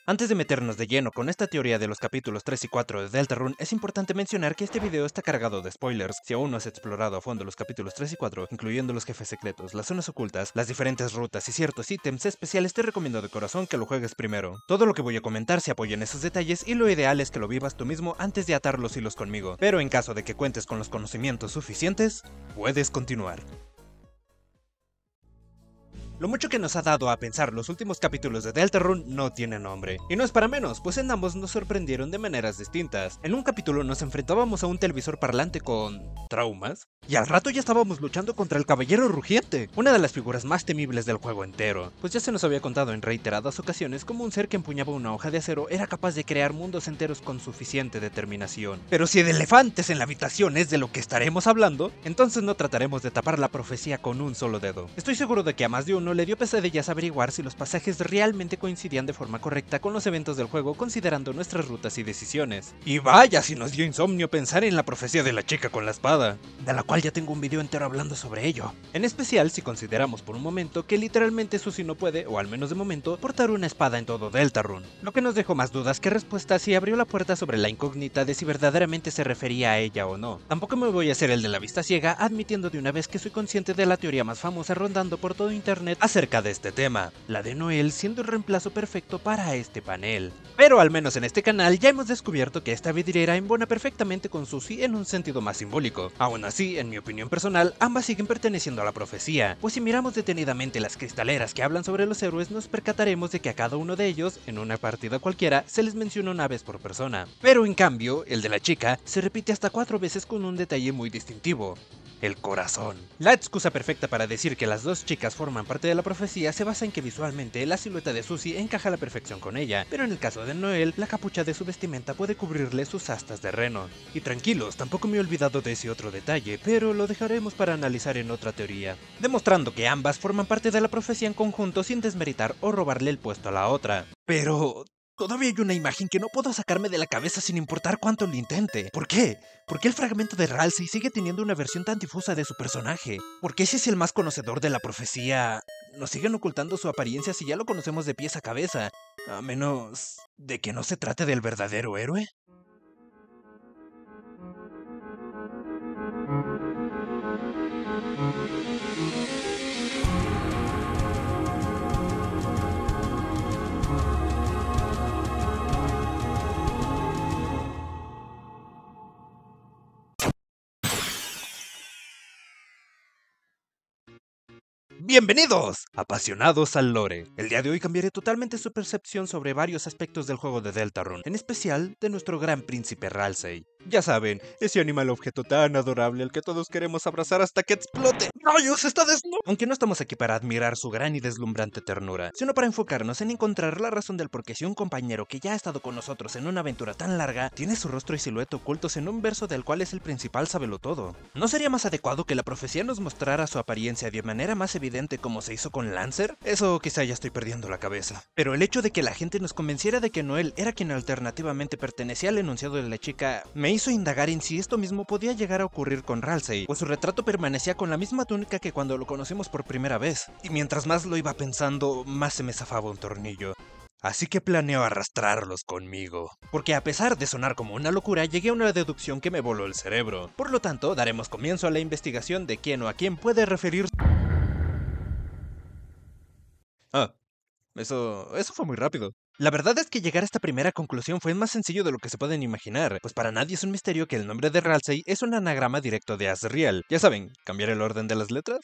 Antes de meternos de lleno con esta teoría de los capítulos 3 y 4 de Deltarune, es importante mencionar que este video está cargado de spoilers. Si aún no has explorado a fondo los capítulos 3 y 4, incluyendo los jefes secretos, las zonas ocultas, las diferentes rutas y ciertos ítems especiales, te recomiendo de corazón que lo juegues primero. Todo lo que voy a comentar se apoya en esos detalles y lo ideal es que lo vivas tú mismo antes de atar los hilos conmigo, pero en caso de que cuentes con los conocimientos suficientes, puedes continuar. Lo mucho que nos ha dado a pensar los últimos capítulos de Deltarune no tiene nombre. Y no es para menos, pues en ambos nos sorprendieron de maneras distintas. En un capítulo nos enfrentábamos a un televisor parlante con traumas, y al rato ya estábamos luchando contra el Caballero Rugiente, una de las figuras más temibles del juego entero, pues ya se nos había contado en reiteradas ocasiones cómo un ser que empuñaba una hoja de acero era capaz de crear mundos enteros con suficiente determinación. Pero si de elefantes en la habitación es de lo que estaremos hablando, entonces no trataremos de tapar la profecía con un solo dedo. Estoy seguro de que a más de uno le dio pesadillas averiguar si los pasajes realmente coincidían de forma correcta con los eventos del juego considerando nuestras rutas y decisiones. Y vaya si nos dio insomnio pensar en la profecía de la chica con la espada, de la cual ya tengo un video entero hablando sobre ello. En especial si consideramos por un momento que literalmente Susie no puede, o al menos de momento, portar una espada en todo Deltarune, lo que nos dejó más dudas que respuestas y abrió la puerta sobre la incógnita de si verdaderamente se refería a ella o no. Tampoco me voy a hacer el de la vista ciega admitiendo de una vez que soy consciente de la teoría más famosa rondando por todo internet acerca de este tema, la de Noelle siendo el reemplazo perfecto para este panel. Pero al menos en este canal ya hemos descubierto que esta vidriera embona perfectamente con Susie en un sentido más simbólico. Aún así, en mi opinión personal, ambas siguen perteneciendo a la profecía, pues si miramos detenidamente las cristaleras que hablan sobre los héroes nos percataremos de que a cada uno de ellos, en una partida cualquiera, se les menciona una vez por persona. Pero en cambio, el de la chica se repite hasta 4 veces con un detalle muy distintivo: el corazón. La excusa perfecta para decir que las dos chicas forman parte de la profecía se basa en que visualmente la silueta de Susie encaja a la perfección con ella, pero en el caso de Noelle, la capucha de su vestimenta puede cubrirle sus astas de reno. Y tranquilos, tampoco me he olvidado de ese otro detalle, pero lo dejaremos para analizar en otra teoría, demostrando que ambas forman parte de la profecía en conjunto sin desmeritar o robarle el puesto a la otra. Pero todavía hay una imagen que no puedo sacarme de la cabeza sin importar cuánto lo intente. ¿Por qué? ¿Por qué el fragmento de Ralsei sigue teniendo una versión tan difusa de su personaje? ¿Por qué si es el más conocedor de la profecía, nos siguen ocultando su apariencia si ya lo conocemos de pies a cabeza? A menos de que no se trate del verdadero héroe. ¡Bienvenidos, apasionados al lore! El día de hoy cambiaré totalmente su percepción sobre varios aspectos del juego de Deltarune, en especial de nuestro gran príncipe Ralsei. Ya saben, ese animal objeto tan adorable al que todos queremos abrazar hasta que explote. ¡Rayos, está desnudo! Aunque no estamos aquí para admirar su gran y deslumbrante ternura, sino para enfocarnos en encontrar la razón del por qué si un compañero que ya ha estado con nosotros en una aventura tan larga, tiene su rostro y silueta ocultos en un verso del cual es el principal sabelotodo. ¿No sería más adecuado que la profecía nos mostrara su apariencia de manera más evidente como se hizo con Lancer? Eso quizá ya estoy perdiendo la cabeza. Pero el hecho de que la gente nos convenciera de que Noelle era quien alternativamente pertenecía al enunciado de la chica, me hizo indagar en si esto mismo podía llegar a ocurrir con Ralsei, pues su retrato permanecía con la misma túnica que cuando lo conocimos por primera vez. Y mientras más lo iba pensando, más se me zafaba un tornillo. Así que planeo arrastrarlos conmigo. Porque a pesar de sonar como una locura, llegué a una deducción que me voló el cerebro. Por lo tanto, daremos comienzo a la investigación de quién o a quién puede referirse. Eso fue muy rápido. La verdad es que llegar a esta primera conclusión fue más sencillo de lo que se pueden imaginar, pues para nadie es un misterio que el nombre de Ralsei es un anagrama directo de Asriel. Ya saben, ¿cambiar el orden de las letras?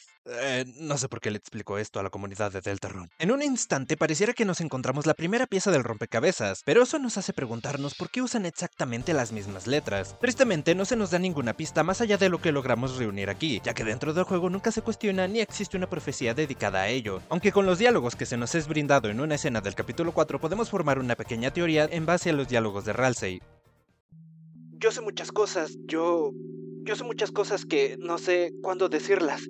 No sé por qué le explico esto a la comunidad de Deltarune. En un instante pareciera que nos encontramos la primera pieza del rompecabezas, pero eso nos hace preguntarnos por qué usan exactamente las mismas letras. Tristemente no se nos da ninguna pista más allá de lo que logramos reunir aquí, ya que dentro del juego nunca se cuestiona ni existe una profecía dedicada a ello, aunque con los diálogos que se nos es brindado en una escena del capítulo 4 podemos formar una pequeña teoría en base a los diálogos de Ralsei. Yo sé muchas cosas, yo sé muchas cosas que no sé cuándo decirlas.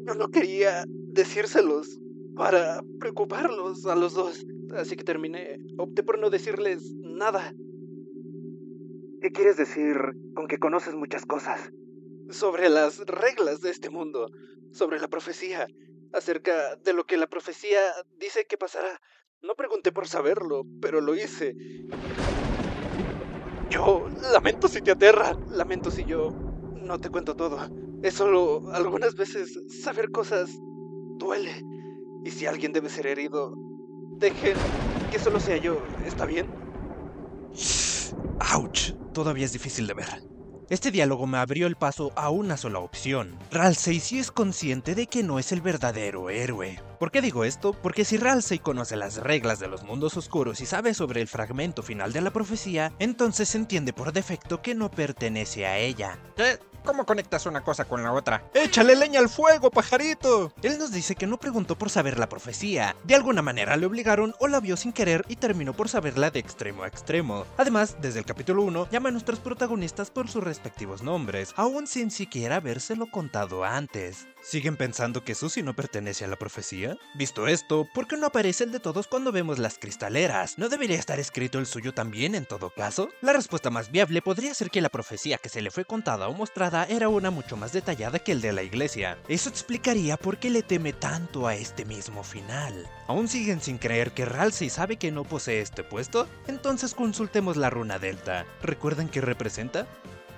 Yo no quería decírselos para preocuparlos a los dos, así que opté por no decirles nada. ¿Qué quieres decir con que conoces muchas cosas? Sobre las reglas de este mundo, sobre la profecía, acerca de lo que la profecía dice que pasará. No pregunté por saberlo, pero lo hice. Yo lamento si te aterra, lamento si yo no te cuento todo. Es solo algunas veces saber cosas duele. Y si alguien debe ser herido, dejen que solo sea yo, ¿está bien? ¡Auch! Todavía es difícil de ver. Este diálogo me abrió el paso a una sola opción. Ralsei sí es consciente de que no es el verdadero héroe. ¿Por qué digo esto? Porque si Ralsei conoce las reglas de los mundos oscuros y sabe sobre el fragmento final de la profecía, entonces entiende por defecto que no pertenece a ella. ¿Qué? ¿Cómo conectas una cosa con la otra? ¡Échale leña al fuego, pajarito! Él nos dice que no preguntó por saber la profecía. De alguna manera le obligaron o la vio sin querer y terminó por saberla de extremo a extremo. Además, desde el capítulo 1, llama a nuestros protagonistas por sus respectivos nombres, aún sin siquiera habérselo contado antes. ¿Siguen pensando que Susie no pertenece a la profecía? Visto esto, ¿por qué no aparece el de todos cuando vemos las cristaleras? ¿No debería estar escrito el suyo también en todo caso? La respuesta más viable podría ser que la profecía que se le fue contada o mostrada era una mucho más detallada que el de la iglesia. Eso explicaría por qué le teme tanto a este mismo final. ¿Aún siguen sin creer que Ralsei sabe que no posee este puesto? Entonces consultemos la runa Delta. ¿Recuerdan qué representa?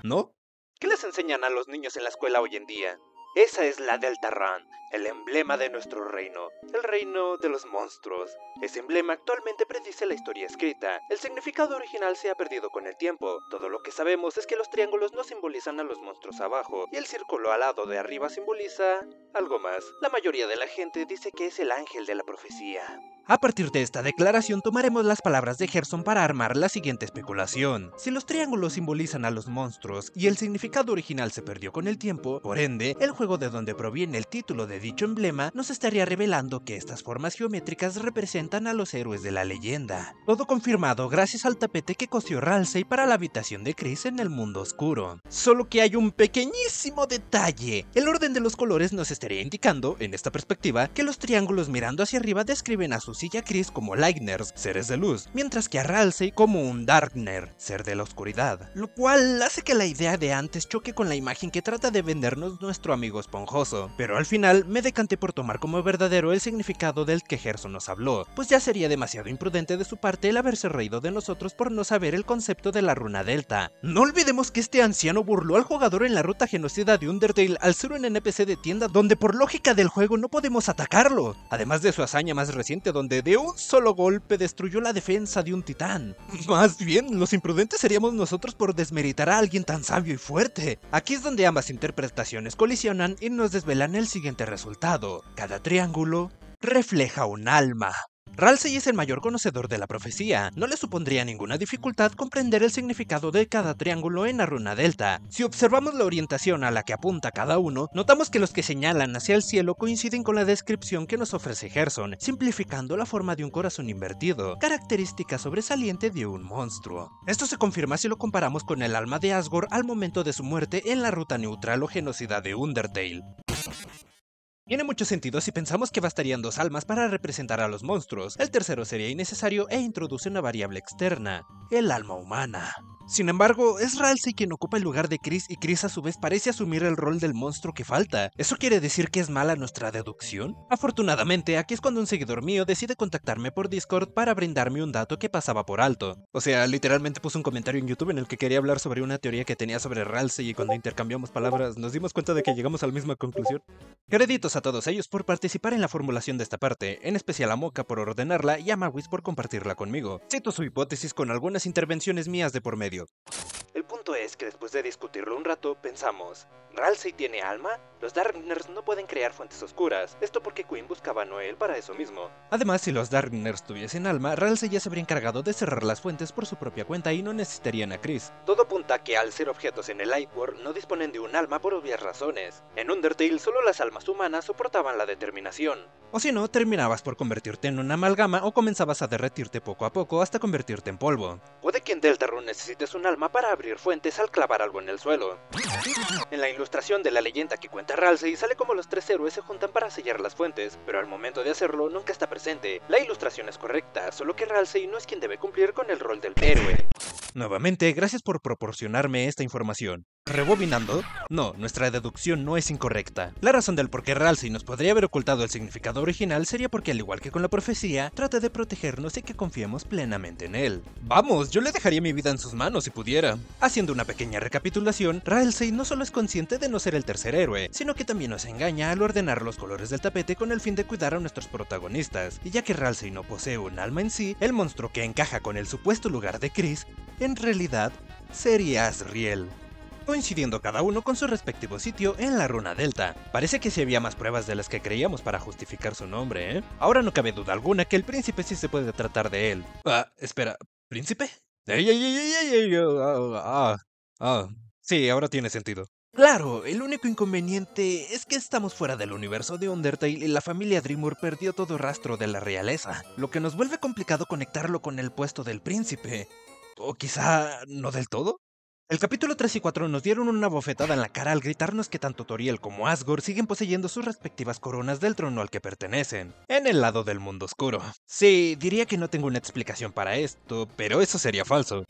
¿No? ¿Qué les enseñan a los niños en la escuela hoy en día? Esa es la Deltarune, el emblema de nuestro reino, el reino de los monstruos. Ese emblema actualmente predice la historia escrita. El significado original se ha perdido con el tiempo. Todo lo que sabemos es que los triángulos no simbolizan a los monstruos abajo, y el círculo al lado de arriba simboliza algo más. La mayoría de la gente dice que es el ángel de la profecía. A partir de esta declaración tomaremos las palabras de Gerson para armar la siguiente especulación. Si los triángulos simbolizan a los monstruos y el significado original se perdió con el tiempo, por ende, el juego de donde proviene el título de dicho emblema nos estaría revelando que estas formas geométricas representan a los héroes de la leyenda. Todo confirmado gracias al tapete que cosió Ralsei para la habitación de Chris en el mundo oscuro. Solo que hay un pequeñísimo detalle. El orden de los colores nos estaría indicando, en esta perspectiva, que los triángulos mirando hacia arriba describen a Susie y a Chris como Lightners, seres de luz, mientras que a Ralsei como un Darkner, ser de la oscuridad, lo cual hace que la idea de antes choque con la imagen que trata de vendernos nuestro amigo esponjoso, pero al final me decanté por tomar como verdadero el significado del que Gerson nos habló, pues ya sería demasiado imprudente de su parte el haberse reído de nosotros por no saber el concepto de la runa Delta. No olvidemos que este anciano burló al jugador en la ruta genocida de Undertale al ser un NPC de tienda donde por lógica del juego no podemos atacarlo, además de su hazaña más reciente donde de un solo golpe destruyó la defensa de un titán. Más bien, los imprudentes seríamos nosotros por desmeritar a alguien tan sabio y fuerte. Aquí es donde ambas interpretaciones colisionan y nos desvelan el siguiente resultado. Cada triángulo refleja un alma. Ralsei es el mayor conocedor de la profecía, no le supondría ninguna dificultad comprender el significado de cada triángulo en la runa Delta. Si observamos la orientación a la que apunta cada uno, notamos que los que señalan hacia el cielo coinciden con la descripción que nos ofrece Gerson, simplificando la forma de un corazón invertido, característica sobresaliente de un monstruo. Esto se confirma si lo comparamos con el alma de Asgore al momento de su muerte en la ruta neutral o genocida de Undertale. Tiene mucho sentido si pensamos que bastarían dos almas para representar a los monstruos, el tercero sería innecesario e introduce una variable externa, el alma humana. Sin embargo, es Ralsei quien ocupa el lugar de Chris y Chris a su vez parece asumir el rol del monstruo que falta. ¿Eso quiere decir que es mala nuestra deducción? Afortunadamente, aquí es cuando un seguidor mío decide contactarme por Discord para brindarme un dato que pasaba por alto. O sea, literalmente puso un comentario en YouTube en el que quería hablar sobre una teoría que tenía sobre Ralsei y cuando intercambiamos palabras nos dimos cuenta de que llegamos a la misma conclusión. Créditos a todos ellos por participar en la formulación de esta parte, en especial a Mocha por ordenarla y a Mawis por compartirla conmigo. Cito su hipótesis con algunas intervenciones mías de por medio. El punto es que después de discutirlo un rato, pensamos, ¿Ralsei tiene alma? Los Darkners no pueden crear fuentes oscuras, esto porque Queen buscaba a Noel para eso mismo. Además, si los Darkners tuviesen alma, Ralsei ya se habría encargado de cerrar las fuentes por su propia cuenta y no necesitarían a Chris. Todo apunta a que al ser objetos en el Lightworld no disponen de un alma por obvias razones. En Undertale solo las almas humanas soportaban la determinación. O si no, terminabas por convertirte en una amalgama o comenzabas a derretirte poco a poco hasta convertirte en polvo. Puede que en Deltarune necesites un alma para abrir fuentes al clavar algo en el suelo. En la ilustración de la leyenda que cuenta Ralsei sale como los tres héroes se juntan para sellar las fuentes, pero al momento de hacerlo nunca está presente. La ilustración es correcta, solo que Ralsei no es quien debe cumplir con el rol del héroe. Nuevamente, gracias por proporcionarme esta información. Rebobinando, no, nuestra deducción no es incorrecta. La razón del por qué Ralsei nos podría haber ocultado el significado original sería porque, al igual que con la profecía, trata de protegernos y que confiemos plenamente en él. Vamos, yo le dejaría mi vida en sus manos si pudiera. Haciendo una pequeña recapitulación, Ralsei no solo es consciente de no ser el tercer héroe, sino que también nos engaña al ordenar los colores del tapete con el fin de cuidar a nuestros protagonistas. Y ya que Ralsei no posee un alma en sí, el monstruo que encaja con el supuesto lugar de Chris, en realidad, sería Asriel, coincidiendo cada uno con su respectivo sitio en la runa Delta. Parece que sí había más pruebas de las que creíamos para justificar su nombre, ¿eh? Ahora no cabe duda alguna que el príncipe sí se puede tratar de él. Espera, ¿príncipe? ¡Ey, ey, ey, ey, ey, ey! Sí, ahora tiene sentido. Claro, el único inconveniente es que estamos fuera del universo de Undertale y la familia Dreamur perdió todo rastro de la realeza, lo que nos vuelve complicado conectarlo con el puesto del príncipe. ¿O quizá no del todo? El capítulo 3 y 4 nos dieron una bofetada en la cara al gritarnos que tanto Toriel como Asgore siguen poseyendo sus respectivas coronas del trono al que pertenecen, en el lado del mundo oscuro. Sí, diría que no tengo una explicación para esto, pero eso sería falso.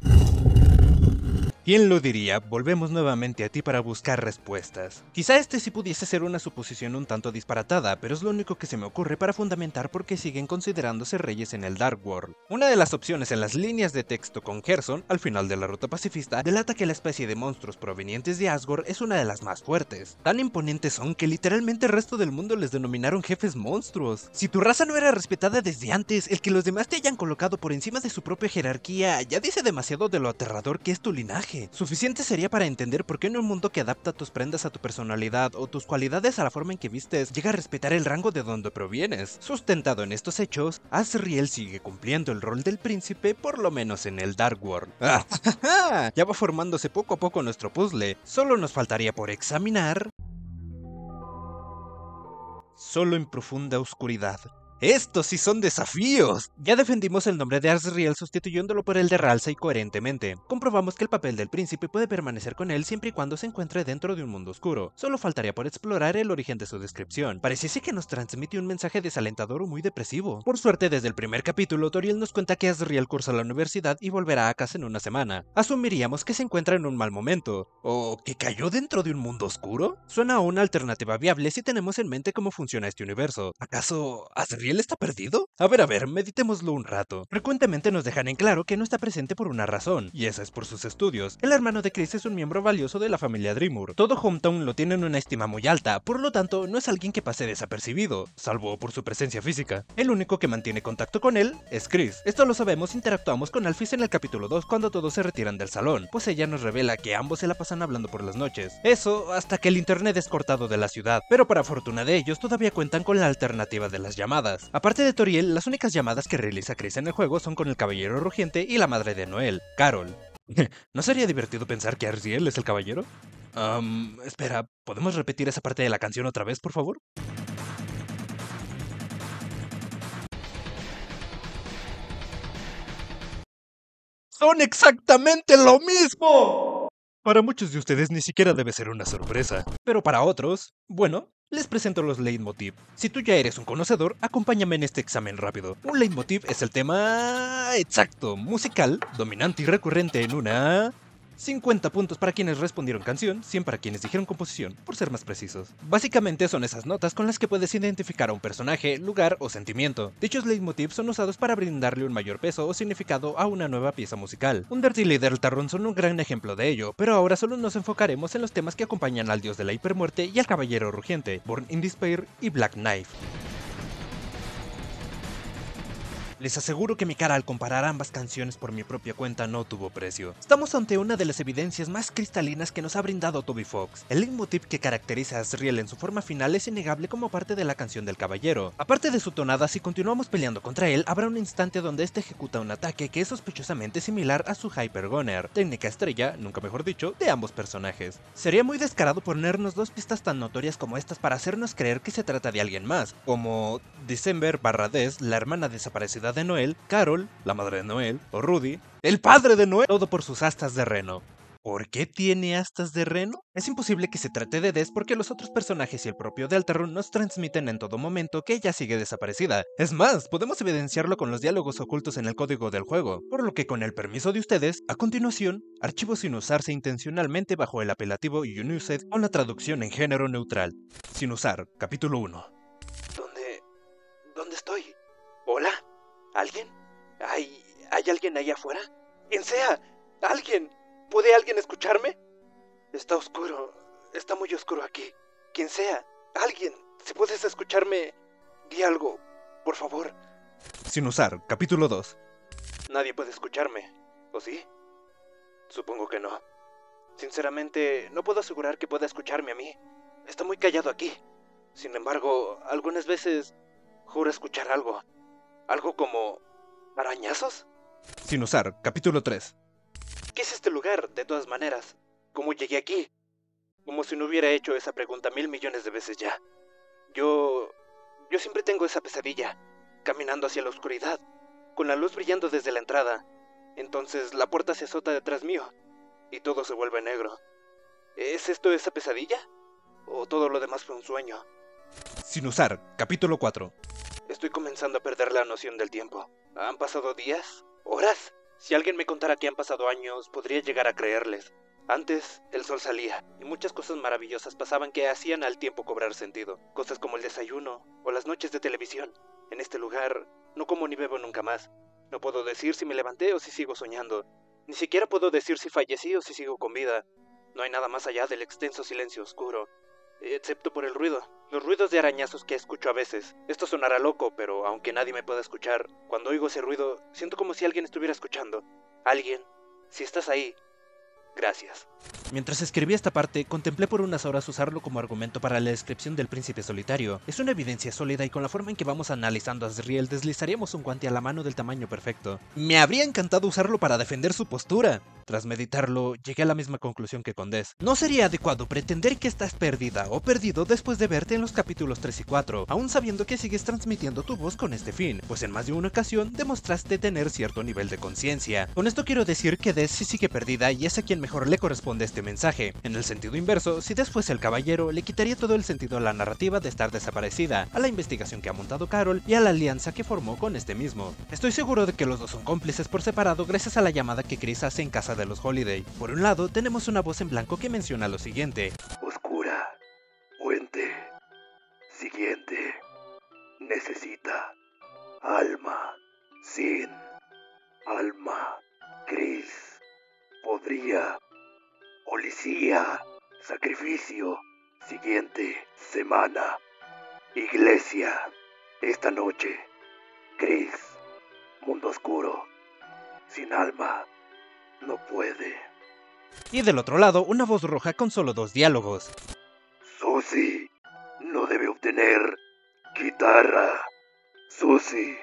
¿Quién lo diría? Volvemos nuevamente a ti para buscar respuestas. Quizá este sí pudiese ser una suposición un tanto disparatada, pero es lo único que se me ocurre para fundamentar por qué siguen considerándose reyes en el Dark World. Una de las opciones en las líneas de texto con Gerson, al final de la ruta pacifista, delata que la especie de monstruos provenientes de Asgore es una de las más fuertes. Tan imponentes son que literalmente el resto del mundo les denominaron jefes monstruos. Si tu raza no era respetada desde antes, el que los demás te hayan colocado por encima de su propia jerarquía ya dice demasiado de lo aterrador que es tu linaje. Suficiente sería para entender por qué en un mundo que adapta tus prendas a tu personalidad o tus cualidades a la forma en que vistes, llega a respetar el rango de donde provienes. Sustentado en estos hechos, Asriel sigue cumpliendo el rol del príncipe, por lo menos en el Dark World. Ya va formándose poco a poco nuestro puzzle, solo nos faltaría por examinar... Solo en profunda oscuridad. ¡Estos sí son desafíos! Ya defendimos el nombre de Asriel sustituyéndolo por el de Ralsei coherentemente. Comprobamos que el papel del príncipe puede permanecer con él siempre y cuando se encuentre dentro de un mundo oscuro. Solo faltaría por explorar el origen de su descripción. Pareciese que nos transmite un mensaje desalentador o muy depresivo. Por suerte, desde el primer capítulo, Toriel nos cuenta que Asriel cursa la universidad y volverá a casa en una semana. Asumiríamos que se encuentra en un mal momento. ¿O que cayó dentro de un mundo oscuro? Suena a una alternativa viable si tenemos en mente cómo funciona este universo. ¿Acaso Asriel está perdido? A ver, meditémoslo un rato. Frecuentemente nos dejan en claro que no está presente por una razón, y esa es por sus estudios. El hermano de Chris es un miembro valioso de la familia Dreamur. Todo Hometown lo tiene en una estima muy alta, por lo tanto no es alguien que pase desapercibido, salvo por su presencia física. El único que mantiene contacto con él es Chris. Esto lo sabemos, interactuamos con Alphys en el capítulo 2 cuando todos se retiran del salón, pues ella nos revela que ambos se la pasan hablando por las noches. Eso hasta que el internet es cortado de la ciudad, pero para fortuna de ellos todavía cuentan con la alternativa de las llamadas. Aparte de Toriel, las únicas llamadas que realiza Chris en el juego son con el Caballero Rugiente y la madre de Noel, Carol. ¿No sería divertido pensar que Asriel es el caballero? Espera, ¿podemos repetir esa parte de la canción otra vez, por favor? ¡Son exactamente lo mismo! Para muchos de ustedes ni siquiera debe ser una sorpresa, pero para otros, bueno, les presento los leitmotiv. Si tú ya eres un conocedor, acompáñame en este examen rápido. Un leitmotiv es el tema exacto, musical, dominante y recurrente en una... 50 puntos para quienes respondieron canción, 100 para quienes dijeron composición, por ser más precisos. Básicamente son esas notas con las que puedes identificar a un personaje, lugar o sentimiento. Dichos leitmotiv son usados para brindarle un mayor peso o significado a una nueva pieza musical. Undertale y Deltarune son un gran ejemplo de ello, pero ahora solo nos enfocaremos en los temas que acompañan al dios de la hipermuerte y al caballero rugiente, Born in Despair y Black Knife. Les aseguro que mi cara al comparar ambas canciones por mi propia cuenta no tuvo precio. Estamos ante una de las evidencias más cristalinas que nos ha brindado Toby Fox. El leitmotiv que caracteriza a Asriel en su forma final es innegable como parte de la canción del caballero. Aparte de su tonada, si continuamos peleando contra él, habrá un instante donde este ejecuta un ataque que es sospechosamente similar a su Hyper Gunner, técnica estrella, nunca mejor dicho, de ambos personajes. Sería muy descarado ponernos dos pistas tan notorias como estas para hacernos creer que se trata de alguien más, como December/Des, la hermana desaparecida de Noel, Carol, la madre de Noel, o Rudy, el padre de Noel, todo por sus astas de reno. ¿Por qué tiene astas de reno? Es imposible que se trate de Des porque los otros personajes y el propio Deltarune nos transmiten en todo momento que ella sigue desaparecida. Es más, podemos evidenciarlo con los diálogos ocultos en el código del juego, por lo que con el permiso de ustedes, a continuación, archivos sin usarse intencionalmente bajo el apelativo Unused con la traducción en género neutral. Sin usar, capítulo 1. ¿Dónde estoy? ¿Hola? ¿Alguien? ¿Hay alguien ahí afuera? ¡Quien sea! ¡Alguien! ¿Puede alguien escucharme? Está oscuro. Está muy oscuro aquí. Quien sea. Alguien. Si puedes escucharme, di algo. Por favor. Sin usar, capítulo 2. Nadie puede escucharme. ¿O sí? Supongo que no. Sinceramente, no puedo asegurar que pueda escucharme a mí. Está muy callado aquí. Sin embargo, algunas veces juro escuchar algo. Algo como... ¿arañazos? Sin usar, capítulo 3. ¿Qué es este lugar, de todas maneras? ¿Cómo llegué aquí? Como si no hubiera hecho esa pregunta 1.000 millones de veces ya. Yo siempre tengo esa pesadilla, caminando hacia la oscuridad, con la luz brillando desde la entrada. Entonces la puerta se azota detrás mío, y todo se vuelve negro. ¿Es esto esa pesadilla? ¿O todo lo demás fue un sueño? Sin usar, capítulo 4. Estoy comenzando a perder la noción del tiempo. ¿Han pasado días? ¿Horas? Si alguien me contara que han pasado años, podría llegar a creerles. Antes, el sol salía, y muchas cosas maravillosas pasaban que hacían al tiempo cobrar sentido. Cosas como el desayuno, o las noches de televisión. En este lugar, no como ni bebo nunca más. No puedo decir si me levanté o si sigo soñando. Ni siquiera puedo decir si fallecí o si sigo con vida. No hay nada más allá del extenso silencio oscuro. Excepto por el ruido. Los ruidos de arañazos que escucho a veces. Esto sonará loco, pero aunque nadie me pueda escuchar, cuando oigo ese ruido, siento como si alguien estuviera escuchando. Alguien, si estás ahí, gracias. Mientras escribía esta parte, contemplé por unas horas usarlo como argumento para la descripción del príncipe solitario. Es una evidencia sólida y con la forma en que vamos analizando a Asriel deslizaríamos un guante a la mano del tamaño perfecto. Me habría encantado usarlo para defender su postura. Tras meditarlo, llegué a la misma conclusión que con Des. No sería adecuado pretender que estás perdida o perdido después de verte en los capítulos 3 y 4, aún sabiendo que sigues transmitiendo tu voz con este fin, pues en más de una ocasión demostraste tener cierto nivel de conciencia. Con esto quiero decir que Des sí sigue perdida y es a quien mejor le corresponde este mensaje. En el sentido inverso, si Des fuese el caballero, le quitaría todo el sentido a la narrativa de estar desaparecida, a la investigación que ha montado Carol y a la alianza que formó con este mismo. Estoy seguro de que los dos son cómplices por separado gracias a la llamada que Chris hace en casa de los Holiday. Por un lado, tenemos una voz en blanco que menciona lo siguiente: oscura, puente, siguiente, necesita, alma, sin, alma, Chris, podría, policía, sacrificio, siguiente, semana, iglesia, esta noche, Chris, mundo oscuro, sin alma, no puede. Y del otro lado, una voz roja con solo 2 diálogos. Susie no debe obtener guitarra. Susie,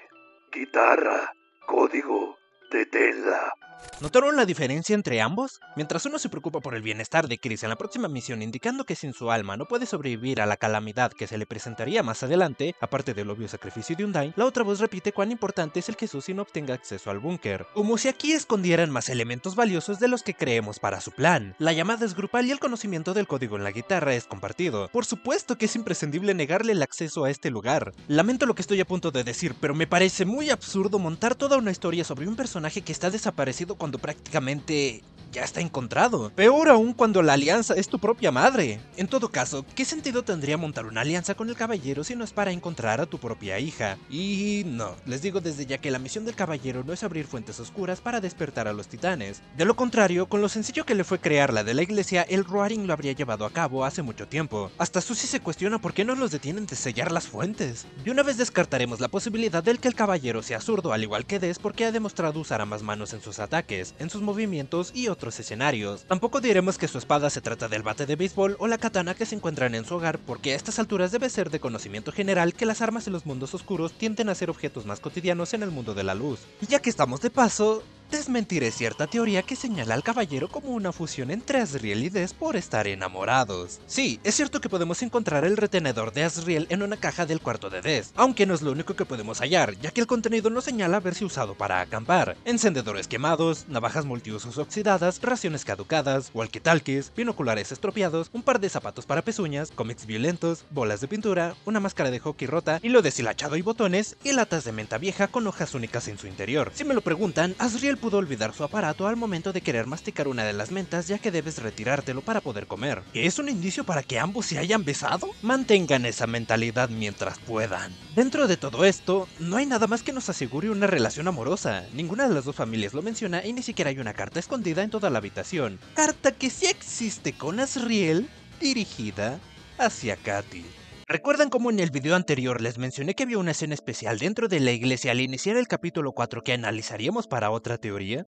guitarra, código, deténla. ¿Notaron la diferencia entre ambos? Mientras uno se preocupa por el bienestar de Chris en la próxima misión indicando que sin su alma no puede sobrevivir a la calamidad que se le presentaría más adelante, aparte del obvio sacrificio de Undyne, la otra voz repite cuán importante es el que Susie no obtenga acceso al búnker, como si aquí escondieran más elementos valiosos de los que creemos para su plan. La llamada es grupal y el conocimiento del código en la guitarra es compartido. Por supuesto que es imprescindible negarle el acceso a este lugar. Lamento lo que estoy a punto de decir, pero me parece muy absurdo montar toda una historia sobre un personaje que está desaparecido cuando prácticamente ya está encontrado. Peor aún cuando la alianza es tu propia madre. En todo caso, ¿qué sentido tendría montar una alianza con el caballero si no es para encontrar a tu propia hija? Y no, les digo desde ya que la misión del caballero no es abrir fuentes oscuras para despertar a los titanes. De lo contrario, con lo sencillo que le fue crear la de la iglesia, el Roaring lo habría llevado a cabo hace mucho tiempo. Hasta Susie se cuestiona por qué no los detienen de sellar las fuentes. De una vez descartaremos la posibilidad del que el caballero sea zurdo al igual que Des porque ha demostrado usar ambas manos en sus ataques, en sus movimientos y otros escenarios. Tampoco diremos que su espada se trata del bate de béisbol o la katana que se encuentran en su hogar, porque a estas alturas debe ser de conocimiento general que las armas en los mundos oscuros tienden a ser objetos más cotidianos en el mundo de la luz. Y ya que estamos de paso, desmentiré cierta teoría que señala al caballero como una fusión entre Asriel y Des por estar enamorados. Sí, es cierto que podemos encontrar el retenedor de Asriel en una caja del cuarto de Des, aunque no es lo único que podemos hallar, ya que el contenido no señala haberse usado para acampar. Encendedores quemados, navajas multiusos oxidadas, raciones caducadas, walkie-talkies, binoculares estropeados, un par de zapatos para pezuñas, cómics violentos, bolas de pintura, una máscara de hockey rota, hilo deshilachado y botones, y latas de menta vieja con hojas únicas en su interior. Si me lo preguntan, Asriel pudo olvidar su aparato al momento de querer masticar una de las mentas, ya que debes retirártelo para poder comer. ¿Qué es un indicio para que ambos se hayan besado? Mantengan esa mentalidad mientras puedan. Dentro de todo esto, no hay nada más que nos asegure una relación amorosa. Ninguna de las dos familias lo menciona y ni siquiera hay una carta escondida en toda la habitación. Carta que sí existe con Asriel, dirigida hacia Katy. ¿Recuerdan cómo en el video anterior les mencioné que había una escena especial dentro de la iglesia al iniciar el capítulo 4 que analizaríamos para otra teoría?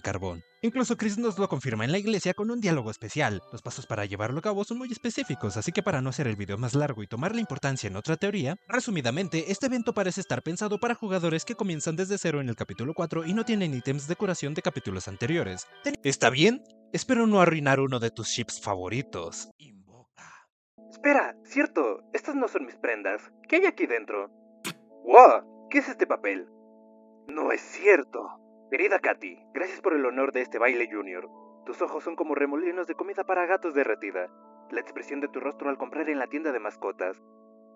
Carbón. Incluso Chris nos lo confirma en la iglesia con un diálogo especial. Los pasos para llevarlo a cabo son muy específicos, así que para no hacer el video más largo y tomar la importancia en otra teoría, resumidamente, este evento parece estar pensado para jugadores que comienzan desde cero en el capítulo 4 y no tienen ítems de curación de capítulos anteriores. ¿Está bien? Espero no arruinar uno de tus ships favoritos. Espera, cierto, estas no son mis prendas. ¿Qué hay aquí dentro? ¡Wow! ¿Qué es este papel? No es cierto. Querida Katy, gracias por el honor de este baile junior. Tus ojos son como remolinos de comida para gatos derretida. La expresión de tu rostro al comprar en la tienda de mascotas.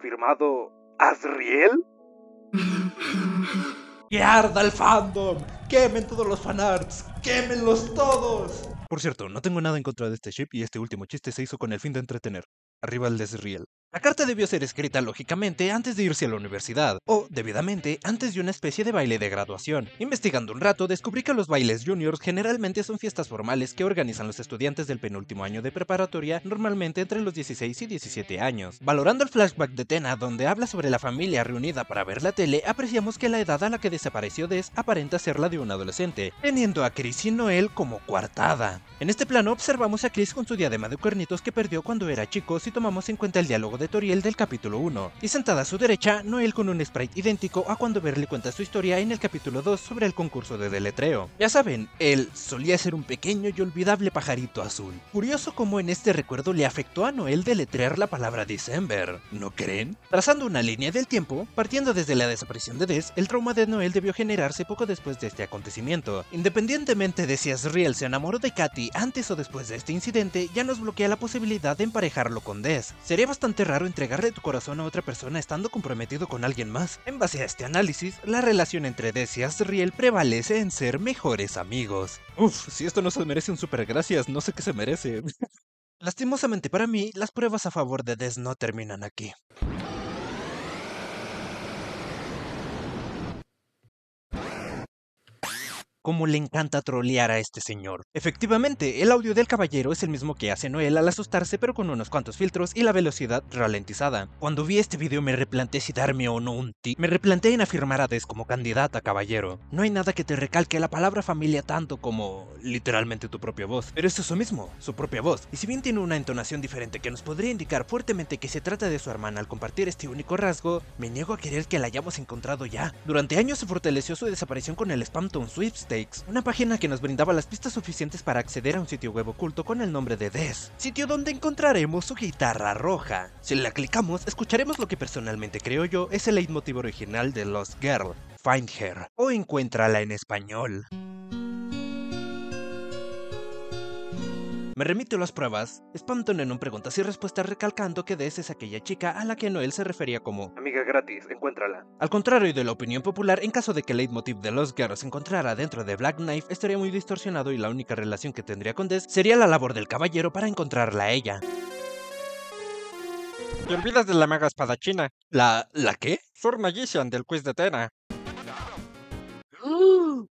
Firmado... ¿Asriel? ¡Que arda el fandom! ¡Quemen todos los fanarts! ¡Quémenlos todos! Por cierto, no tengo nada en contra de este ship y este último chiste se hizo con el fin de entretener. Arriba el Asriel. La carta debió ser escrita lógicamente antes de irse a la universidad, o, debidamente, antes de una especie de baile de graduación. Investigando un rato, descubrí que los bailes juniors generalmente son fiestas formales que organizan los estudiantes del penúltimo año de preparatoria, normalmente entre los 16 y 17 años. Valorando el flashback de Tena, donde habla sobre la familia reunida para ver la tele, apreciamos que la edad a la que desapareció Des aparenta ser la de un adolescente, teniendo a Chris y Noel como coartada. En este plano observamos a Chris con su diadema de cuernitos que perdió cuando era chico si tomamos en cuenta el diálogo de Toriel del capítulo 1, y sentada a su derecha, Noel con un sprite idéntico a cuando Beryl cuenta su historia en el capítulo 2 sobre el concurso de deletreo. Ya saben, él solía ser un pequeño y olvidable pajarito azul. Curioso cómo en este recuerdo le afectó a Noel deletrear la palabra December, ¿no creen? Trazando una línea del tiempo, partiendo desde la desaparición de Des, el trauma de Noel debió generarse poco después de este acontecimiento. Independientemente de si Asriel se enamoró de Katy antes o después de este incidente, ya nos bloquea la posibilidad de emparejarlo con Des. Sería bastante raro entregarle tu corazón a otra persona estando comprometido con alguien más. En base a este análisis, la relación entre Des y Asriel prevalece en ser mejores amigos. Uff, si esto no se merece un super gracias, no sé qué se merece. Lastimosamente para mí, las pruebas a favor de Des no terminan aquí. Cómo le encanta trolear a este señor. Efectivamente, el audio del caballero es el mismo que hace Noel al asustarse, pero con unos cuantos filtros y la velocidad ralentizada. Cuando vi este video me replanteé si darme o no un tip. Me replanteé en afirmar a Des como candidata a caballero. No hay nada que te recalque la palabra familia tanto como literalmente tu propia voz, pero es eso mismo, su propia voz. Y si bien tiene una entonación diferente que nos podría indicar fuertemente que se trata de su hermana al compartir este único rasgo, me niego a querer que la hayamos encontrado ya. Durante años se fortaleció su desaparición con el Spamtown Sweepstakes, una página que nos brindaba las pistas suficientes para acceder a un sitio web oculto con el nombre de Des, sitio donde encontraremos su guitarra roja. Si la clicamos, escucharemos lo que personalmente creo yo es el leitmotiv original de Lost Girl, Find Her, o Encuéntrala en español. Me remito a las pruebas, Spamtown en un preguntas y respuestas recalcando que Des es aquella chica a la que Noel se refería como amiga gratis, encuéntrala. Al contrario de la opinión popular, en caso de que el leitmotiv de Lost Girl se encontrara dentro de Black Knife, estaría muy distorsionado y la única relación que tendría con Des sería la labor del caballero para encontrarla a ella. Te olvidas de la maga espadachina. ¿La qué? Sword Magician del quiz de Tena.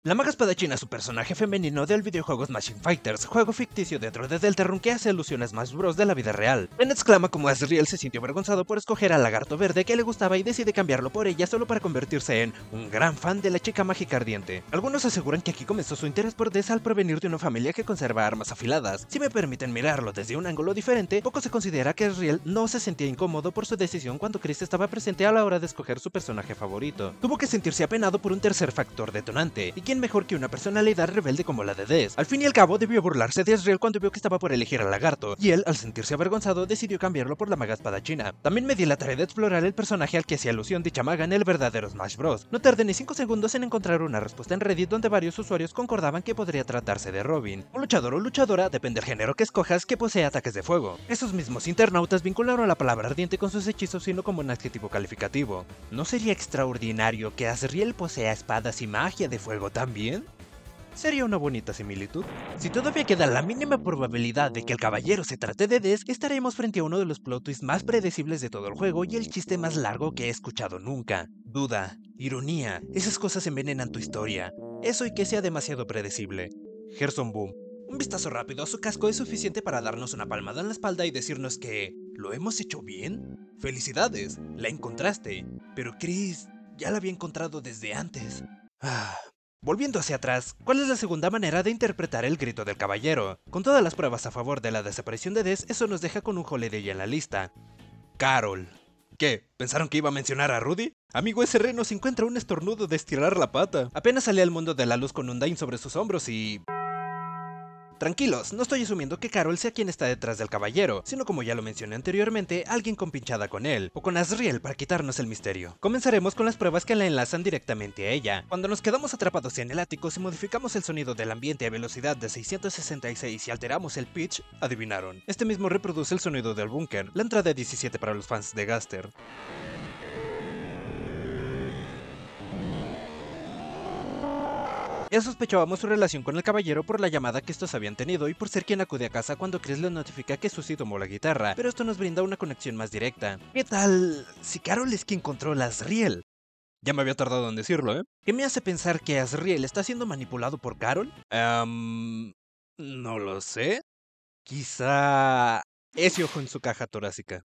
La maga espadachina es su personaje femenino del videojuego Smashing Fighters, juego ficticio dentro de Deltarune que hace alusión a Smash Bros de la vida real. Ben exclama como Asriel se sintió avergonzado por escoger al lagarto verde que le gustaba y decide cambiarlo por ella solo para convertirse en un gran fan de la chica mágica ardiente. Algunos aseguran que aquí comenzó su interés por Des al provenir de una familia que conserva armas afiladas. Si me permiten mirarlo desde un ángulo diferente, poco se considera que Asriel no se sentía incómodo por su decisión cuando Chris estaba presente a la hora de escoger su personaje favorito. Tuvo que sentirse apenado por un tercer factor detonante, y quien ¿quién mejor que una personalidad rebelde como la de Dez? Al fin y al cabo, debió burlarse de Asriel cuando vio que estaba por elegir al lagarto, y él, al sentirse avergonzado, decidió cambiarlo por la maga espadachina. También me di la tarea de explorar el personaje al que hacía alusión dicha maga en el verdadero Smash Bros. No tardé ni 5 segundos en encontrar una respuesta en Reddit donde varios usuarios concordaban que podría tratarse de Robin, un luchador o luchadora, depende del género que escojas, que posee ataques de fuego. Esos mismos internautas vincularon la palabra ardiente con sus hechizos, sino como un adjetivo calificativo. ¿No sería extraordinario que Asriel posea espadas y magia de fuego también? Sería una bonita similitud. Si todavía queda la mínima probabilidad de que el caballero se trate de Dez, estaremos frente a uno de los plot twists más predecibles de todo el juego y el chiste más largo que he escuchado nunca. Duda, ironía, esas cosas envenenan tu historia. Eso y que sea demasiado predecible. Gerson Boom. Un vistazo rápido a su casco es suficiente para darnos una palmada en la espalda y decirnos que... ¿lo hemos hecho bien? ¡Felicidades! La encontraste. Pero Chris, ya la había encontrado desde antes. Volviendo hacia atrás, ¿cuál es la segunda manera de interpretar el grito del caballero? Con todas las pruebas a favor de la desaparición de Dez, eso nos deja con un holiday en la lista. Carol. ¿Qué? ¿Pensaron que iba a mencionar a Rudy? Amigo, ese reno se encuentra un estornudo de estirar la pata. Apenas sale al mundo de la luz con un Undyne sobre sus hombros y... Tranquilos, no estoy asumiendo que Carol sea quien está detrás del caballero, sino como ya lo mencioné anteriormente, alguien compinchada con él, o con Asriel para quitarnos el misterio. Comenzaremos con las pruebas que la enlazan directamente a ella. Cuando nos quedamos atrapados en el ático, si modificamos el sonido del ambiente a velocidad de 666 y alteramos el pitch, adivinaron. Este mismo reproduce el sonido del búnker, la entrada 17 para los fans de Gaster. Ya sospechábamos su relación con el caballero por la llamada que estos habían tenido y por ser quien acude a casa cuando Chris le notifica que Susie tomó la guitarra, pero esto nos brinda una conexión más directa. ¿Qué tal si Carol es quien controla a Asriel? Ya me había tardado en decirlo, ¿eh? ¿Qué me hace pensar que Asriel está siendo manipulado por Carol? No lo sé. Quizá... ese ojo en su caja torácica.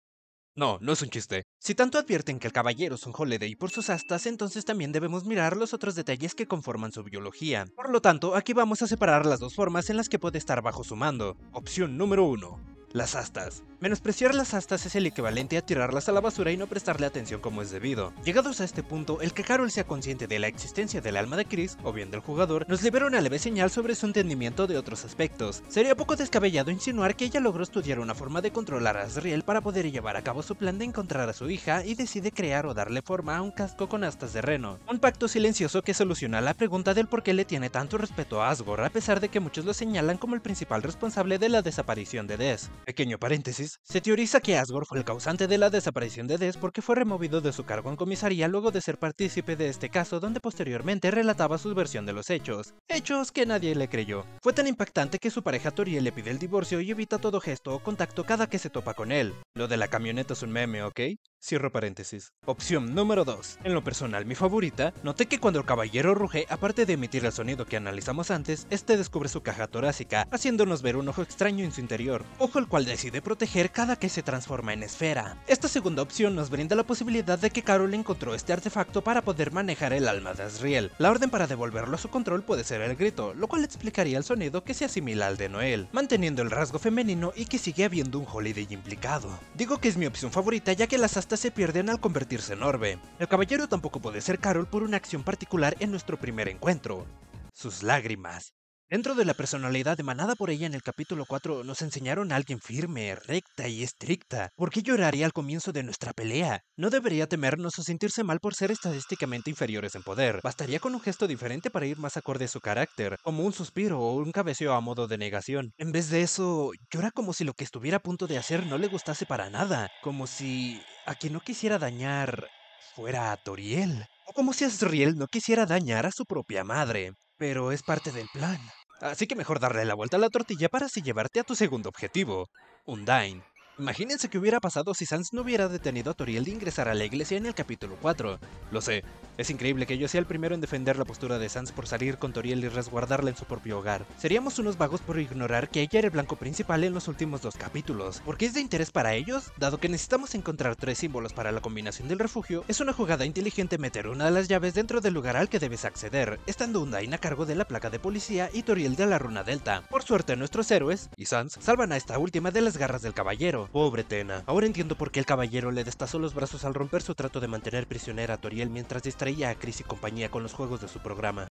No, no es un chiste. Si tanto advierten que el caballero es un holiday por sus astas, entonces también debemos mirar los otros detalles que conforman su biología. Por lo tanto, aquí vamos a separar las dos formas en las que puede estar bajo su mando. Opción número 1. Las astas. Menospreciar las astas es el equivalente a tirarlas a la basura y no prestarle atención como es debido. Llegados a este punto, el que Carol sea consciente de la existencia del alma de Chris, o bien del jugador, nos libera una leve señal sobre su entendimiento de otros aspectos. Sería poco descabellado insinuar que ella logró estudiar una forma de controlar a Asriel para poder llevar a cabo su plan de encontrar a su hija y decide crear o darle forma a un casco con astas de reno. Un pacto silencioso que soluciona la pregunta del por qué le tiene tanto respeto a Asgore, a pesar de que muchos lo señalan como el principal responsable de la desaparición de Dez. Pequeño paréntesis, se teoriza que Asgore fue el causante de la desaparición de Dez porque fue removido de su cargo en comisaría luego de ser partícipe de este caso, donde posteriormente relataba su versión de los hechos. Hechos que nadie le creyó. Fue tan impactante que su pareja Toriel le pide el divorcio y evita todo gesto o contacto cada que se topa con él. Lo de la camioneta es un meme, ¿ok? Cierro paréntesis. Opción número 2. En lo personal, mi favorita, noté que cuando el caballero ruge, aparte de emitir el sonido que analizamos antes, este descubre su caja torácica, haciéndonos ver un ojo extraño en su interior, ojo el cual decide proteger cada que se transforma en esfera. Esta segunda opción nos brinda la posibilidad de que Carol encontró este artefacto para poder manejar el alma de Asriel. La orden para devolverlo a su control puede ser el grito, lo cual explicaría el sonido que se asimila al de Noel, manteniendo el rasgo femenino y que sigue habiendo un holiday implicado. Digo que es mi opción favorita ya que las astas se pierden al convertirse en orbe. El caballero tampoco puede ser Carol por una acción particular en nuestro primer encuentro: sus lágrimas. Dentro de la personalidad emanada por ella en el capítulo 4 nos enseñaron a alguien firme, recta y estricta. ¿Por qué lloraría al comienzo de nuestra pelea? No debería temernos o sentirse mal por ser estadísticamente inferiores en poder. Bastaría con un gesto diferente para ir más acorde a su carácter, como un suspiro o un cabeceo a modo de negación. En vez de eso, llora como si lo que estuviera a punto de hacer no le gustase para nada, como si a quien no quisiera dañar fuera a Toriel, o como si Asriel no quisiera dañar a su propia madre. Pero es parte del plan. Así que mejor darle la vuelta a la tortilla para así llevarte a tu segundo objetivo: Undyne. Imagínense qué hubiera pasado si Sans no hubiera detenido a Toriel de ingresar a la iglesia en el capítulo 4. Lo sé, es increíble que yo sea el primero en defender la postura de Sans por salir con Toriel y resguardarla en su propio hogar. Seríamos unos vagos por ignorar que ella era el blanco principal en los últimos 2 capítulos. ¿Por qué es de interés para ellos? Dado que necesitamos encontrar 3 símbolos para la combinación del refugio, es una jugada inteligente meter una de las llaves dentro del lugar al que debes acceder, estando Undyne a cargo de la placa de policía y Toriel de la runa Delta. Por suerte nuestros héroes, y Sans, salvan a esta última de las garras del caballero. Pobre Tena. Ahora entiendo por qué el caballero le destazó los brazos al romper su trato de mantener prisionera a Toriel mientras distraía a Chris y compañía con los juegos de su programa.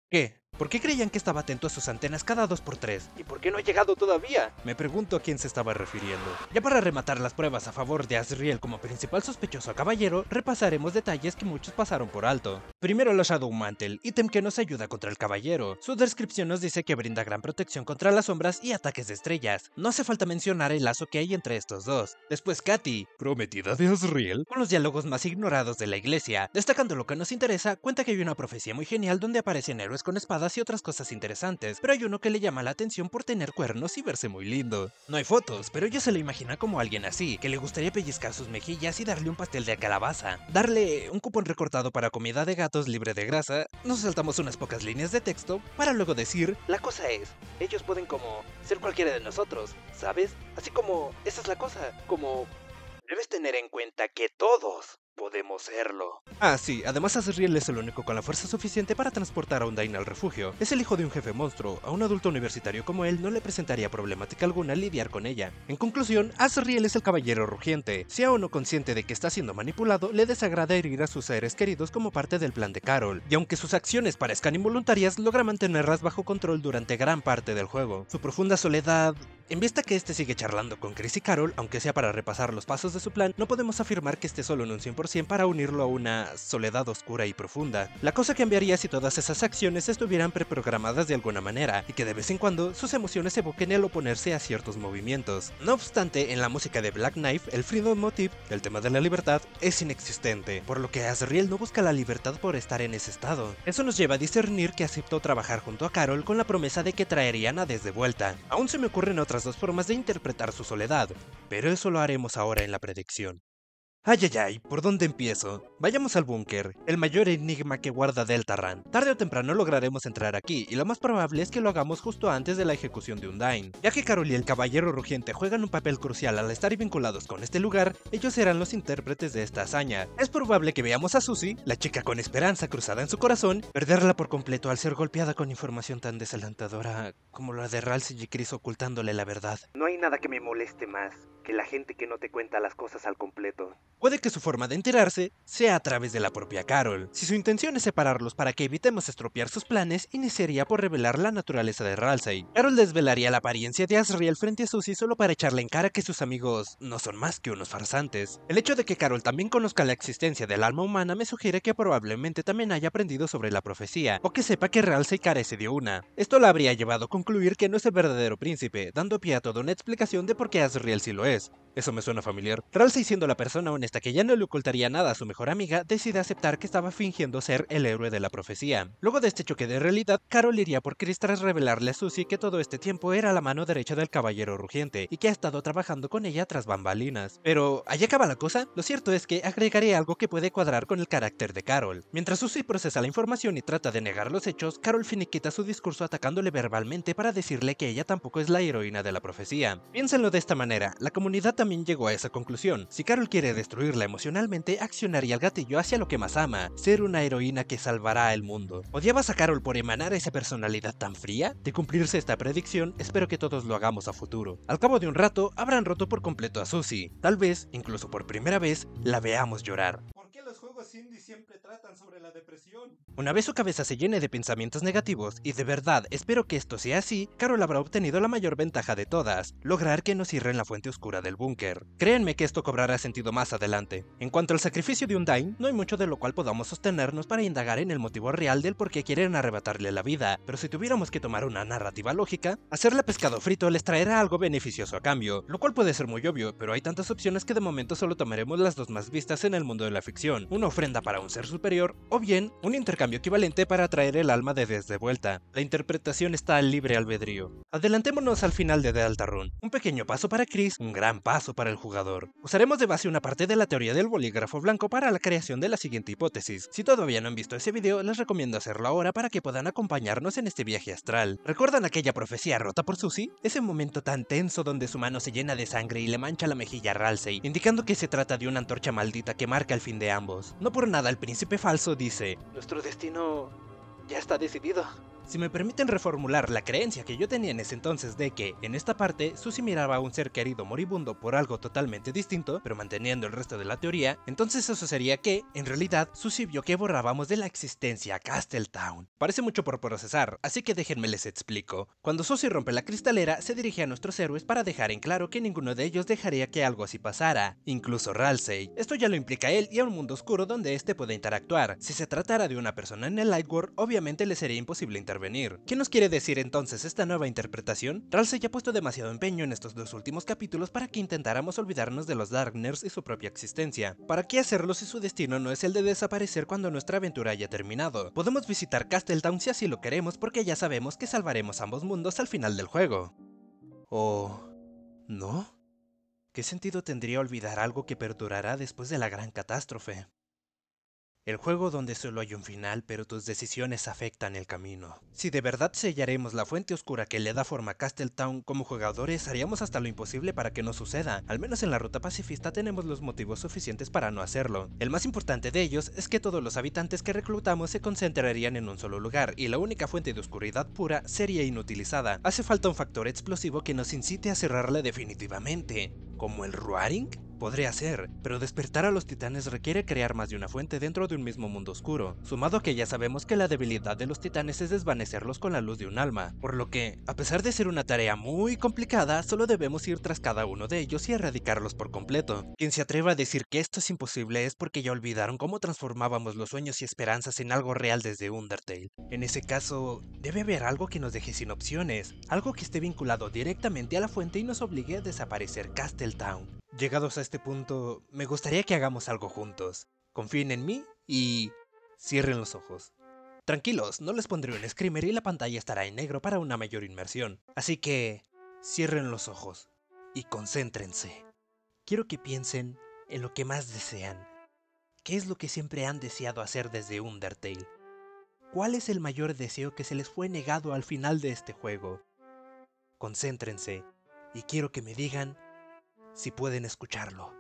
¿Qué? ¿Por qué creían que estaba atento a sus antenas cada 2x3? ¿Y por qué no ha llegado todavía? Me pregunto a quién se estaba refiriendo. Ya para rematar las pruebas a favor de Azriel como principal sospechoso a caballero, repasaremos detalles que muchos pasaron por alto. Primero la Shadow Mantle, ítem que nos ayuda contra el caballero. Su descripción nos dice que brinda gran protección contra las sombras y ataques de estrellas. No hace falta mencionar el lazo que hay entre estos dos. Después Katy, prometida de Azriel, con los diálogos más ignorados de la iglesia. Destacando lo que nos interesa, cuenta que hay una profecía muy genial donde aparecen héroes con espadas y otras cosas interesantes, pero hay uno que le llama la atención por tener cuernos y verse muy lindo. No hay fotos, pero ella se lo imagina como alguien así, que le gustaría pellizcar sus mejillas y darle un pastel de calabaza. Darle un cupón recortado para comida de gatos libre de grasa. Nos saltamos unas pocas líneas de texto para luego decir: la cosa es, ellos pueden como ser cualquiera de nosotros, ¿sabes? Así como, esa es la cosa, como debes tener en cuenta que todos podemos serlo. Ah, sí, además Azriel es el único con la fuerza suficiente para transportar a Undyne al refugio. Es el hijo de un jefe monstruo, a un adulto universitario como él no le presentaría problemática alguna lidiar con ella. En conclusión, Azriel es el caballero rugiente. Sea o no consciente de que está siendo manipulado, le desagrada herir a sus seres queridos como parte del plan de Carol, y aunque sus acciones parezcan involuntarias, logra mantenerlas bajo control durante gran parte del juego. Su profunda soledad... En vista que este sigue charlando con Chris y Carol, aunque sea para repasar los pasos de su plan, no podemos afirmar que esté solo en un 100% para unirlo a una soledad oscura y profunda. La cosa cambiaría si todas esas acciones estuvieran preprogramadas de alguna manera, y que de vez en cuando sus emociones evoquen el oponerse a ciertos movimientos. No obstante, en la música de Black Knife, el Freedom Motive, el tema de la libertad, es inexistente, por lo que Azriel no busca la libertad por estar en ese estado. Eso nos lleva a discernir que aceptó trabajar junto a Carol con la promesa de que traerían a Des de vuelta. Aún se me ocurren otras dos formas de interpretar su soledad, pero eso lo haremos ahora en la predicción. Ay ay ay, ¿por dónde empiezo? Vayamos al búnker, el mayor enigma que guarda Deltarune. Tarde o temprano lograremos entrar aquí, y lo más probable es que lo hagamos justo antes de la ejecución de Undyne. Ya que Carol y el Caballero Rugiente juegan un papel crucial al estar vinculados con este lugar, ellos serán los intérpretes de esta hazaña. Es probable que veamos a Susie, la chica con esperanza cruzada en su corazón, perderla por completo al ser golpeada con información tan desalentadora como la de Ralsei y Chris ocultándole la verdad. No hay nada que me moleste más que la gente que no te cuenta las cosas al completo. Puede que su forma de enterarse sea a través de la propia Carol. Si su intención es separarlos para que evitemos estropear sus planes, iniciaría por revelar la naturaleza de Ralsei. Carol desvelaría la apariencia de Azriel frente a Susie solo para echarle en cara que sus amigos no son más que unos farsantes. El hecho de que Carol también conozca la existencia del alma humana me sugiere que probablemente también haya aprendido sobre la profecía, o que sepa que Ralsei carece de una. Esto la habría llevado a concluir que no es el verdadero príncipe, dando pie a toda una explicación de por qué Azriel sí lo es. Eso me suena familiar. Ralsei, siendo la persona honesta que ya no le ocultaría nada a su mejor amiga, decide aceptar que estaba fingiendo ser el héroe de la profecía. Luego de este choque de realidad, Carol iría por Chris tras revelarle a Susie que todo este tiempo era la mano derecha del Caballero Rugiente y que ha estado trabajando con ella tras bambalinas. Pero, ¿allí acaba la cosa? Lo cierto es que agregaré algo que puede cuadrar con el carácter de Carol. Mientras Susie procesa la información y trata de negar los hechos, Carol finiquita su discurso atacándole verbalmente para decirle que ella tampoco es la heroína de la profecía. Piénsenlo de esta manera, la comunidad también llegó a esa conclusión. Si Carol quiere destruirla emocionalmente, accionaría el gatillo hacia lo que más ama, ser una heroína que salvará el mundo. ¿Odiabas a Carol por emanar esa personalidad tan fría? De cumplirse esta predicción, espero que todos lo hagamos a futuro. Al cabo de un rato, habrán roto por completo a Susie. Tal vez, incluso por primera vez, la veamos llorar. ¿Por qué los juegos indie siempre tratan sobre la depresión? Una vez su cabeza se llene de pensamientos negativos, y de verdad espero que esto sea así, Carol habrá obtenido la mayor ventaja de todas, lograr que no cierren la fuente oscura del búnker. Créanme que esto cobrará sentido más adelante. En cuanto al sacrificio de Undyne, no hay mucho de lo cual podamos sostenernos para indagar en el motivo real del por qué quieren arrebatarle la vida, pero si tuviéramos que tomar una narrativa lógica, hacerle pescado frito les traerá algo beneficioso a cambio, lo cual puede ser muy obvio, pero hay tantas opciones que de momento solo tomaremos las dos más vistas en el mundo de la ficción, una ofrenda para un ser superior, o bien, un intercambio equivalente para traer el alma de Des de vuelta. La interpretación está al libre albedrío. Adelantémonos al final de Deltarune. Un pequeño paso para Chris, un gran paso para el jugador. Usaremos de base una parte de la teoría del bolígrafo blanco para la creación de la siguiente hipótesis. Si todavía no han visto ese video, les recomiendo hacerlo ahora para que puedan acompañarnos en este viaje astral. ¿Recuerdan aquella profecía rota por Susie? Ese momento tan tenso donde su mano se llena de sangre y le mancha la mejilla a Ralsei, indicando que se trata de una antorcha maldita que marca el fin de ambos. No por nada el príncipe falso dice: nuestro destino ya está decidido. Si me permiten reformular la creencia que yo tenía en ese entonces de que, en esta parte, Susie miraba a un ser querido moribundo por algo totalmente distinto, pero manteniendo el resto de la teoría, entonces eso sería que, en realidad, Susie vio que borrábamos de la existencia a Castletown. Parece mucho por procesar, así que déjenme les explico. Cuando Susie rompe la cristalera, se dirige a nuestros héroes para dejar en claro que ninguno de ellos dejaría que algo así pasara, incluso Ralsei. Esto ya lo implica él y a un mundo oscuro donde este puede interactuar. Si se tratara de una persona en el Lightworld, obviamente le sería imposible intervenir. ¿Qué nos quiere decir entonces esta nueva interpretación? Ralsei ha puesto demasiado empeño en estos dos últimos capítulos para que intentáramos olvidarnos de los Darkners y su propia existencia. ¿Para qué hacerlo si su destino no es el de desaparecer cuando nuestra aventura haya terminado? Podemos visitar Castletown si así lo queremos porque ya sabemos que salvaremos ambos mundos al final del juego. ¿O no? ¿Qué sentido tendría olvidar algo que perdurará después de la gran catástrofe? El juego donde solo hay un final, pero tus decisiones afectan el camino. Si de verdad sellaremos la fuente oscura que le da forma a Castletown, como jugadores haríamos hasta lo imposible para que no suceda. Al menos en la ruta pacifista tenemos los motivos suficientes para no hacerlo. El más importante de ellos es que todos los habitantes que reclutamos se concentrarían en un solo lugar, y la única fuente de oscuridad pura sería inutilizada. Hace falta un factor explosivo que nos incite a cerrarla definitivamente. ¿Como el Ruaring? Podría ser, pero despertar a los titanes requiere crear más de una fuente dentro de un mismo mundo oscuro, sumado a que ya sabemos que la debilidad de los titanes es desvanecerlos con la luz de un alma, por lo que, a pesar de ser una tarea muy complicada, solo debemos ir tras cada uno de ellos y erradicarlos por completo. Quien se atreva a decir que esto es imposible es porque ya olvidaron cómo transformábamos los sueños y esperanzas en algo real desde Undertale. En ese caso, debe haber algo que nos deje sin opciones, algo que esté vinculado directamente a la fuente y nos obligue a desaparecer Castletown. Llegados a este punto, me gustaría que hagamos algo juntos. Confíen en mí y cierren los ojos. Tranquilos, no les pondré un screamer y la pantalla estará en negro para una mayor inmersión. Así que cierren los ojos y concéntrense. Quiero que piensen en lo que más desean. ¿Qué es lo que siempre han deseado hacer desde Undertale? ¿Cuál es el mayor deseo que se les fue negado al final de este juego? Concéntrense y quiero que me digan si pueden escucharlo.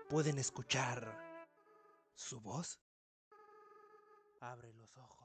¿Pueden escuchar su voz? Abre los ojos.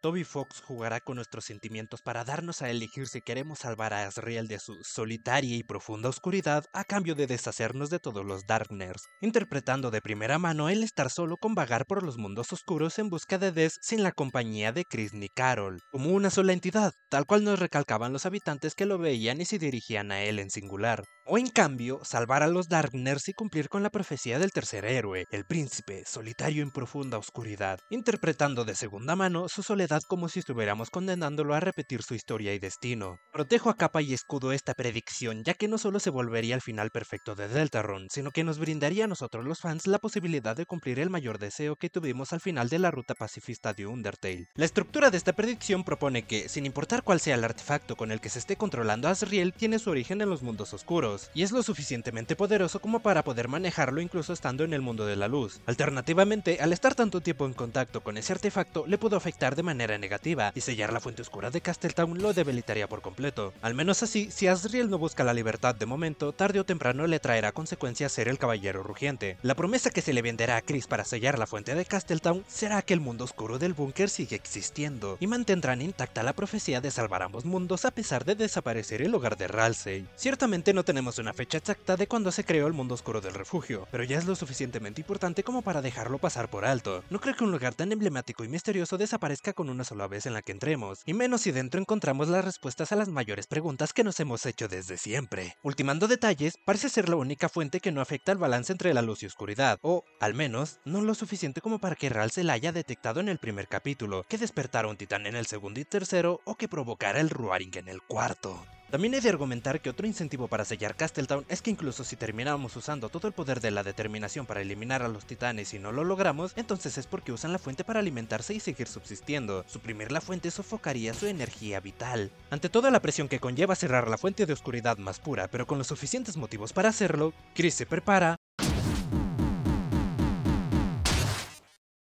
Toby Fox jugará con nuestros sentimientos para darnos a elegir si queremos salvar a Asriel de su solitaria y profunda oscuridad a cambio de deshacernos de todos los Darkners, interpretando de primera mano el estar solo con vagar por los mundos oscuros en busca de Des sin la compañía de Chris ni Carol, como una sola entidad, tal cual nos recalcaban los habitantes que lo veían y se dirigían a él en singular. O en cambio, salvar a los Darkners y cumplir con la profecía del tercer héroe, el príncipe, solitario en profunda oscuridad, interpretando de segunda mano su soledad como si estuviéramos condenándolo a repetir su historia y destino. Protejo a capa y escudo esta predicción, ya que no solo se volvería el final perfecto de Deltarune, sino que nos brindaría a nosotros los fans la posibilidad de cumplir el mayor deseo que tuvimos al final de la ruta pacifista de Undertale. La estructura de esta predicción propone que, sin importar cuál sea el artefacto con el que se esté controlando Asriel, tiene su origen en los mundos oscuros, y es lo suficientemente poderoso como para poder manejarlo incluso estando en el mundo de la luz. Alternativamente, al estar tanto tiempo en contacto con ese artefacto, le pudo afectar de manera negativa, y sellar la fuente oscura de Castletown lo debilitaría por completo. Al menos así, si Asriel no busca la libertad de momento, tarde o temprano le traerá consecuencias ser el caballero rugiente. La promesa que se le venderá a Chris para sellar la fuente de Castletown será que el mundo oscuro del búnker sigue existiendo, y mantendrán intacta la profecía de salvar ambos mundos a pesar de desaparecer el hogar de Ralsei. Ciertamente no tenemos una fecha exacta de cuando se creó el mundo oscuro del refugio, pero ya es lo suficientemente importante como para dejarlo pasar por alto. No creo que un lugar tan emblemático y misterioso desaparezca con una sola vez en la que entremos, y menos si dentro encontramos las respuestas a las mayores preguntas que nos hemos hecho desde siempre. Ultimando detalles, parece ser la única fuente que no afecta el balance entre la luz y oscuridad, o, al menos, no lo suficiente como para que Ralsei la haya detectado en el primer capítulo, que despertara un titán en el segundo y tercero, o que provocara el Ruaring en el cuarto. También he de argumentar que otro incentivo para sellar Castletown es que incluso si terminamos usando todo el poder de la determinación para eliminar a los titanes y no lo logramos, entonces es porque usan la fuente para alimentarse y seguir subsistiendo. Suprimir la fuente sofocaría su energía vital. Ante toda la presión que conlleva cerrar la fuente de oscuridad más pura, pero con los suficientes motivos para hacerlo, Chris se prepara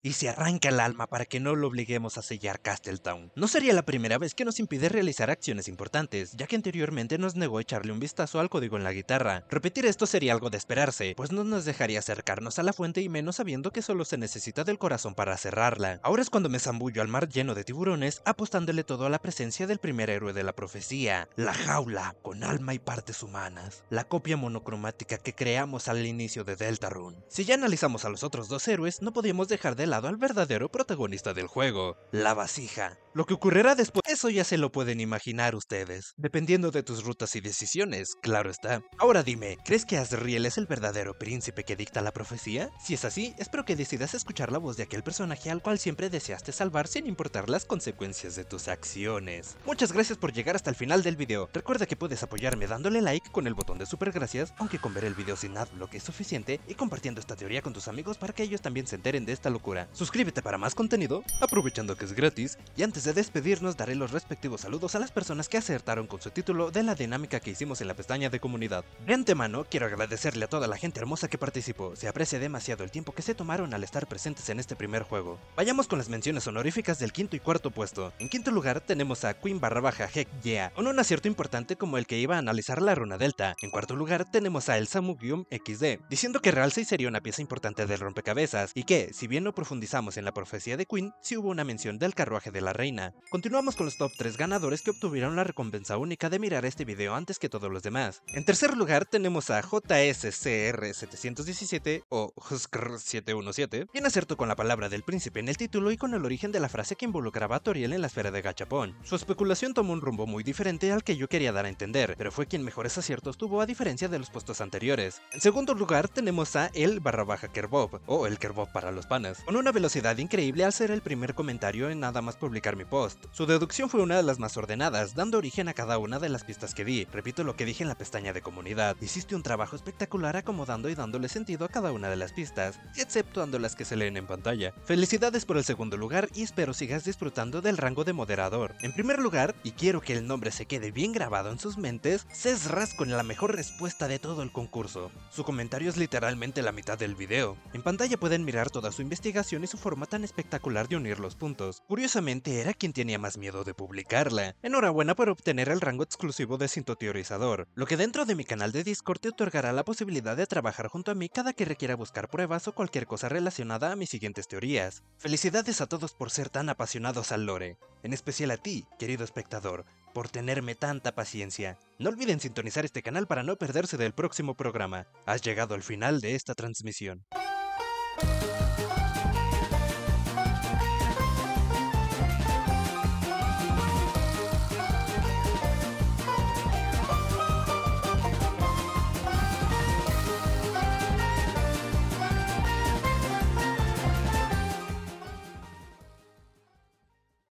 y se arranca el alma para que no lo obliguemos a sellar Castletown. No sería la primera vez que nos impide realizar acciones importantes, ya que anteriormente nos negó echarle un vistazo al código en la guitarra. Repetir esto sería algo de esperarse, pues no nos dejaría acercarnos a la fuente y menos sabiendo que solo se necesita del corazón para cerrarla. Ahora es cuando me zambullo al mar lleno de tiburones, apostándole todo a la presencia del primer héroe de la profecía, la jaula, con alma y partes humanas, la copia monocromática que creamos al inicio de Deltarune. Si ya analizamos a los otros dos héroes, no podíamos dejar de lado al verdadero protagonista del juego, la vasija. Lo que ocurrirá después, eso ya se lo pueden imaginar ustedes, dependiendo de tus rutas y decisiones, claro está. Ahora dime, ¿crees que Asriel es el verdadero príncipe que dicta la profecía? Si es así, espero que decidas escuchar la voz de aquel personaje al cual siempre deseaste salvar sin importar las consecuencias de tus acciones. Muchas gracias por llegar hasta el final del video. Recuerda que puedes apoyarme dándole like con el botón de super gracias, aunque con ver el video sin adblock es suficiente, y compartiendo esta teoría con tus amigos para que ellos también se enteren de esta locura. Suscríbete para más contenido, aprovechando que es gratis, y antes de despedirnos daré los respectivos saludos a las personas que acertaron con su título de la dinámica que hicimos en la pestaña de comunidad. De antemano, quiero agradecerle a toda la gente hermosa que participó, se aprecia demasiado el tiempo que se tomaron al estar presentes en este primer juego. Vayamos con las menciones honoríficas del quinto y cuarto puesto. En quinto lugar tenemos a Queen_Heck Yeah, con un acierto importante como el que iba a analizar la runa Delta. En cuarto lugar tenemos a El Samugium XD, diciendo que Real 6 sería una pieza importante del rompecabezas, y que, si bien no profundizamos en la profecía de Queen, sí hubo una mención del carruaje de la reina. Continuamos con los top 3 ganadores que obtuvieron la recompensa única de mirar este video antes que todos los demás. En tercer lugar tenemos a JSCR717 o JSCR717, quien acertó con la palabra del príncipe en el título y con el origen de la frase que involucraba a Toriel en la esfera de Gachapon. Su especulación tomó un rumbo muy diferente al que yo quería dar a entender, pero fue quien mejores aciertos tuvo a diferencia de los puestos anteriores. En segundo lugar tenemos a el_Kerbob, o el Kerbob para los panas, con una velocidad increíble al ser el primer comentario en nada más publicar mi post. Su deducción fue una de las más ordenadas, dando origen a cada una de las pistas que di. Repito lo que dije en la pestaña de comunidad, hiciste un trabajo espectacular acomodando y dándole sentido a cada una de las pistas, exceptuando las que se leen en pantalla. Felicidades por el segundo lugar y espero sigas disfrutando del rango de moderador. En primer lugar, y quiero que el nombre se quede bien grabado en sus mentes, Cesras con la mejor respuesta de todo el concurso. Su comentario es literalmente la mitad del video. En pantalla pueden mirar toda su investigación y su forma tan espectacular de unir los puntos. Curiosamente era quien tenía más miedo de publicarla. Enhorabuena por obtener el rango exclusivo de sintoteorizador, lo que dentro de mi canal de Discord te otorgará la posibilidad de trabajar junto a mí cada que requiera buscar pruebas o cualquier cosa relacionada a mis siguientes teorías. Felicidades a todos por ser tan apasionados al lore, en especial a ti, querido espectador, por tenerme tanta paciencia. No olviden sintonizar este canal para no perderse del próximo programa. Has llegado al final de esta transmisión.